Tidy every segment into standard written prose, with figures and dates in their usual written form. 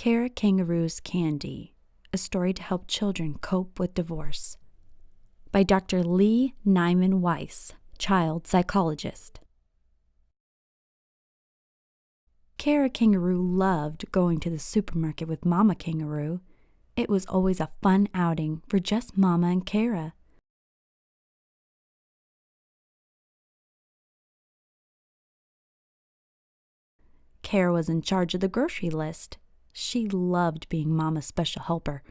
Kara Kangaroo's Candy, a story to help children cope with divorce, by Dr. Lee Nyman Weiss, child psychologist. Kara Kangaroo loved going to the supermarket with Mama Kangaroo. It was always a fun outing for just Mama and Kara. Kara was in charge of the grocery list. She loved being Mama's special helper.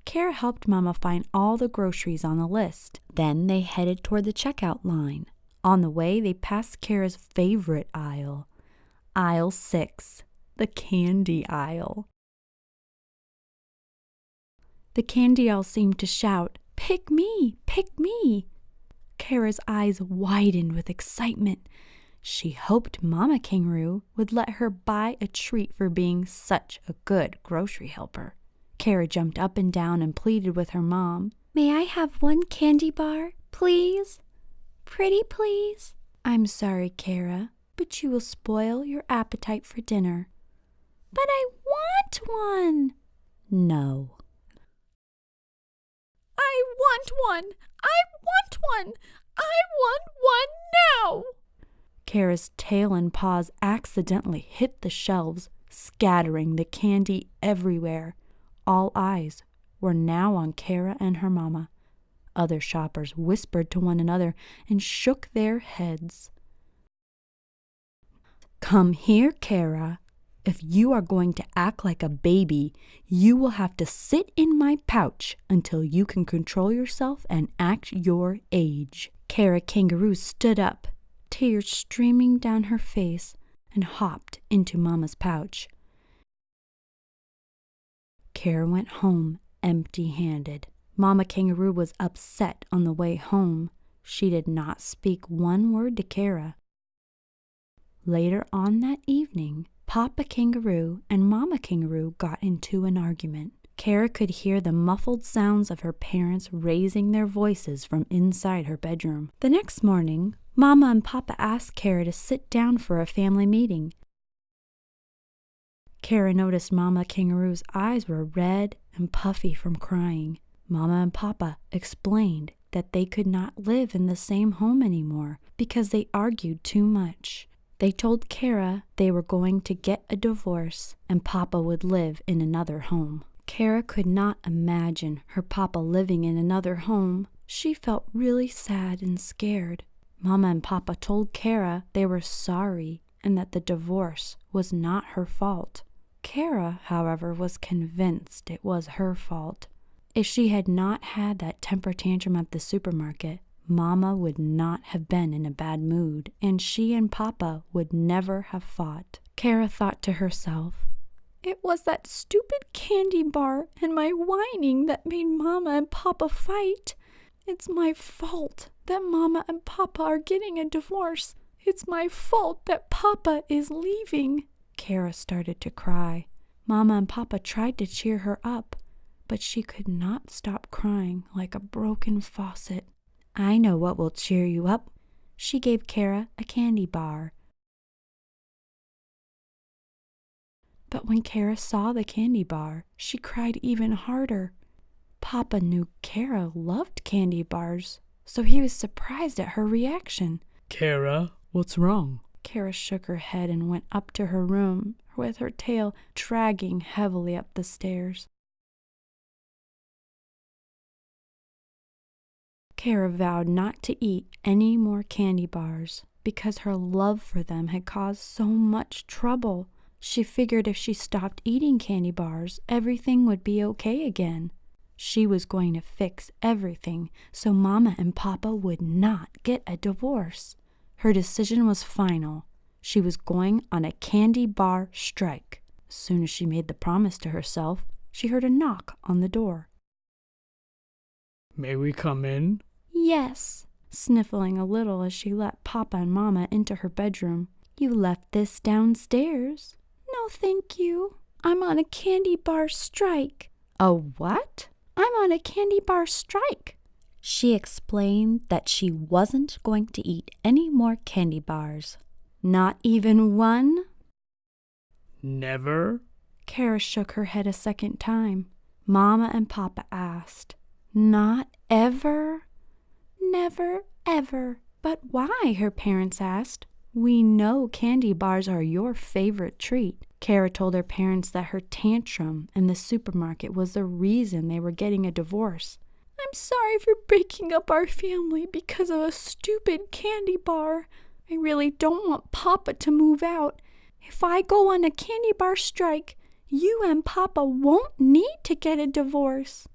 Kara helped Mama find all the groceries on the list. Then they headed toward the checkout line. On the way, they passed Kara's favorite aisle, Aisle 6, the candy aisle. The candy aisle seemed to shout, "Pick me! Pick me!" Kara's eyes widened with excitement. She hoped Mama Kangaroo would let her buy a treat for being such a good grocery helper. Kara jumped up and down and pleaded with her mom. "May I have one candy bar, please? Pretty please?" "I'm sorry, Kara, but you will spoil your appetite for dinner." "But I want one." "No." "I want one! I want one! I want one now!" Kara's tail and paws accidentally hit the shelves, scattering the candy everywhere. All eyes were now on Kara and her mama. Other shoppers whispered to one another and shook their heads. "Come here, Kara. If you are going to act like a baby, you will have to sit in my pouch until you can control yourself and act your age." Kara Kangaroo stood up, tears streaming down her face, and hopped into Mama's pouch. Kara went home empty-handed. Mama Kangaroo was upset on the way home. She did not speak one word to Kara. Later on that evening, Papa Kangaroo and Mama Kangaroo got into an argument. Kara could hear the muffled sounds of her parents raising their voices from inside her bedroom. The next morning, Mama and Papa asked Kara to sit down for a family meeting. Kara noticed Mama Kangaroo's eyes were red and puffy from crying. Mama and Papa explained that they could not live in the same home anymore because they argued too much. They told Kara they were going to get a divorce and Papa would live in another home. Kara could not imagine her Papa living in another home. She felt really sad and scared. Mama and Papa told Kara they were sorry and that the divorce was not her fault. Kara, however, was convinced it was her fault. If she had not had that temper tantrum at the supermarket, Mama would not have been in a bad mood, and she and Papa would never have fought. Kara thought to herself, "It was that stupid candy bar and my whining that made Mama and Papa fight. It's my fault that Mama and Papa are getting a divorce. It's my fault that Papa is leaving." Kara started to cry. Mama and Papa tried to cheer her up, but she could not stop crying like a broken faucet. "I know what will cheer you up." She gave Kara a candy bar. But when Kara saw the candy bar, she cried even harder. Papa knew Kara loved candy bars, so he was surprised at her reaction. "Kara, what's wrong?" Kara shook her head and went up to her room, with her tail dragging heavily up the stairs. Kara vowed not to eat any more candy bars because her love for them had caused so much trouble. She figured if she stopped eating candy bars, everything would be okay again. She was going to fix everything so Mama and Papa would not get a divorce. Her decision was final. She was going on a candy bar strike. As soon as she made the promise to herself, she heard a knock on the door. "May we come in?" "Yes," sniffling a little as she let Papa and Mama into her bedroom. "You left this downstairs." "No, thank you. I'm on a candy bar strike." "A what?" "I'm on a candy bar strike." She explained that she wasn't going to eat any more candy bars. "Not even one?" "Never?" Kara shook her head a second time. Mama and Papa asked, "Not ever?" "Never, ever." "But why?" her parents asked. "We know candy bars are your favorite treat." Kara told her parents that her tantrum in the supermarket was the reason they were getting a divorce. "I'm sorry for breaking up our family because of a stupid candy bar. I really don't want Papa to move out. If I go on a candy bar strike, you and Papa won't need to get a divorce."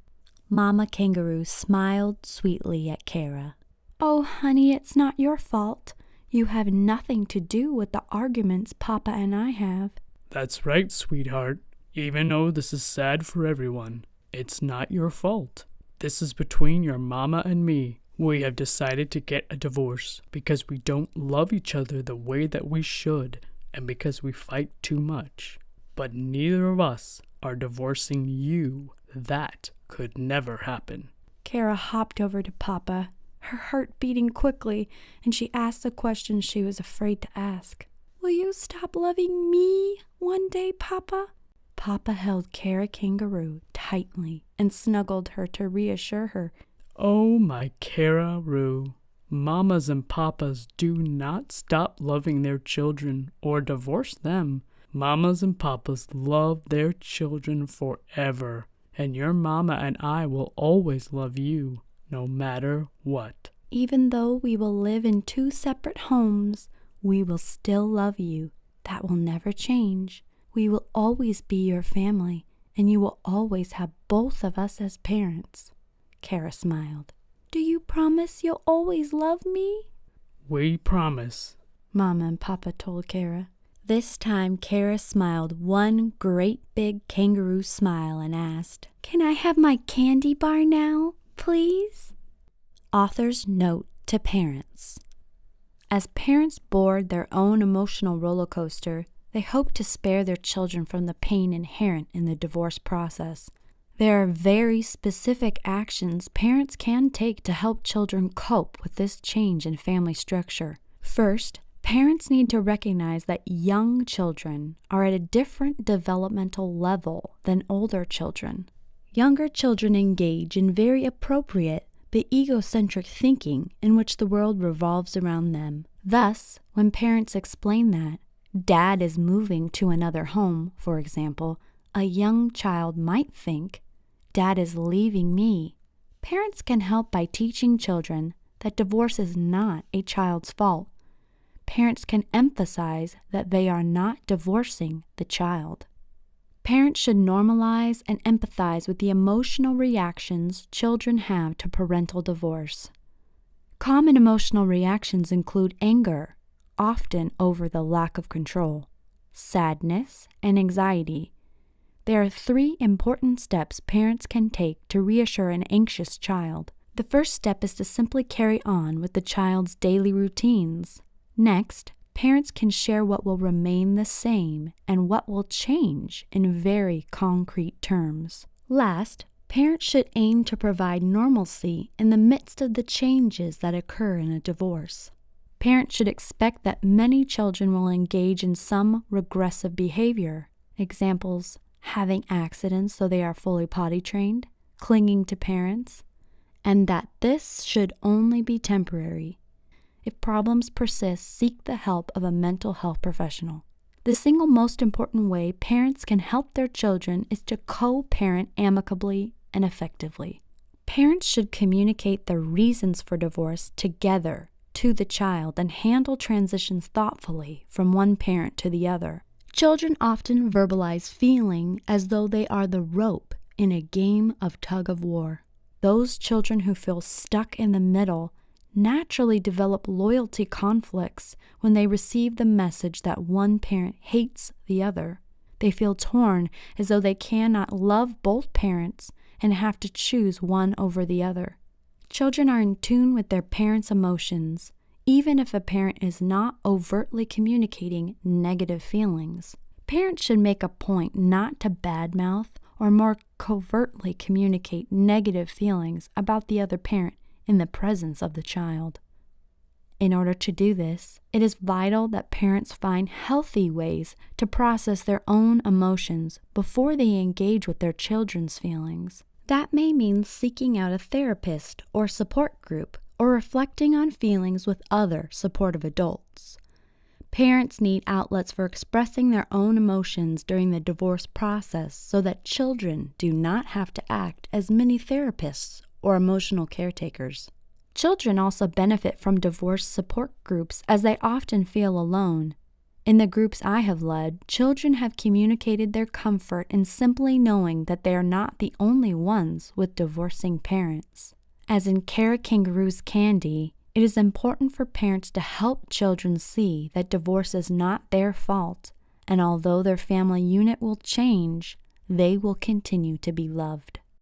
Mama Kangaroo smiled sweetly at Kara. "Oh, honey, it's not your fault. You have nothing to do with the arguments Papa and I have." That's right, sweetheart. Even though this is sad for everyone, it's not your fault. This is between your mama and me. We have decided to get a divorce because we don't love each other the way that we should and because we fight too much. But neither of us are divorcing you. That could never happen. Kara hopped over to Papa, her heart beating quickly, and she asked the question she was afraid to ask. "Will you stop loving me one day, Papa?" Papa held Kara Kangaroo tightly and snuggled her to reassure her. Oh, my Kara-Roo. Mamas and papas do not stop loving their children or divorce them. Mamas and papas love their children forever, and your mama and I will always love you, no matter what. "Even though we will live in 2 separate homes, we will still love you. That will never change. We will always be your family, and you will always have both of us as parents." Kara smiled. "Do you promise you'll always love me?" We promise. Mama and Papa told Kara. This time Kara smiled one great big kangaroo smile and asked, "Can I have my candy bar now, please?" Author's note to parents. As parents board their own emotional roller coaster, they hope to spare their children from the pain inherent in the divorce process. There are very specific actions parents can take to help children cope with this change in family structure. First, parents need to recognize that young children are at a different developmental level than older children. Younger children engage in very appropriate but egocentric thinking in which the world revolves around them. Thus, when parents explain that Dad is moving to another home, for example, a young child might think, Dad is leaving me. Parents can help by teaching children that divorce is not a child's fault. Parents can emphasize that they are not divorcing the child. Parents should normalize and empathize with the emotional reactions children have to parental divorce. Common emotional reactions include anger, often over the lack of control, sadness, and anxiety. There are 3 important steps parents can take to reassure an anxious child. The first step is to simply carry on with the child's daily routines. Next, parents can share what will remain the same and what will change in very concrete terms. Last, parents should aim to provide normalcy in the midst of the changes that occur in a divorce. Parents should expect that many children will engage in some regressive behavior. Examples: having accidents so they are fully potty trained, clinging to parents, and that this should only be temporary. If problems persist, seek the help of a mental health professional. The single most important way parents can help their children is to co-parent amicably and effectively. Parents should communicate the reasons for divorce together to the child and handle transitions thoughtfully from one parent to the other. Children often verbalize feeling as though they are the rope in a game of tug-of-war. Those children who feel stuck in the middle naturally develop loyalty conflicts when they receive the message that one parent hates the other. They feel torn as though they cannot love both parents and have to choose one over the other. Children are in tune with their parents' emotions, even if a parent is not overtly communicating negative feelings. Parents should make a point not to badmouth or more covertly communicate negative feelings about the other parent in the presence of the child. In order to do this, it is vital that parents find healthy ways to process their own emotions before they engage with their children's feelings. That may mean seeking out a therapist or support group, or reflecting on feelings with other supportive adults. Parents need outlets for expressing their own emotions during the divorce process so that children do not have to act as mini therapists or emotional caretakers. Children also benefit from divorce support groups as they often feel alone. In the groups I have led, children have communicated their comfort in simply knowing that they are not the only ones with divorcing parents. As in Kara Kangaroo's Candy, it is important for parents to help children see that divorce is not their fault, and although their family unit will change, they will continue to be loved.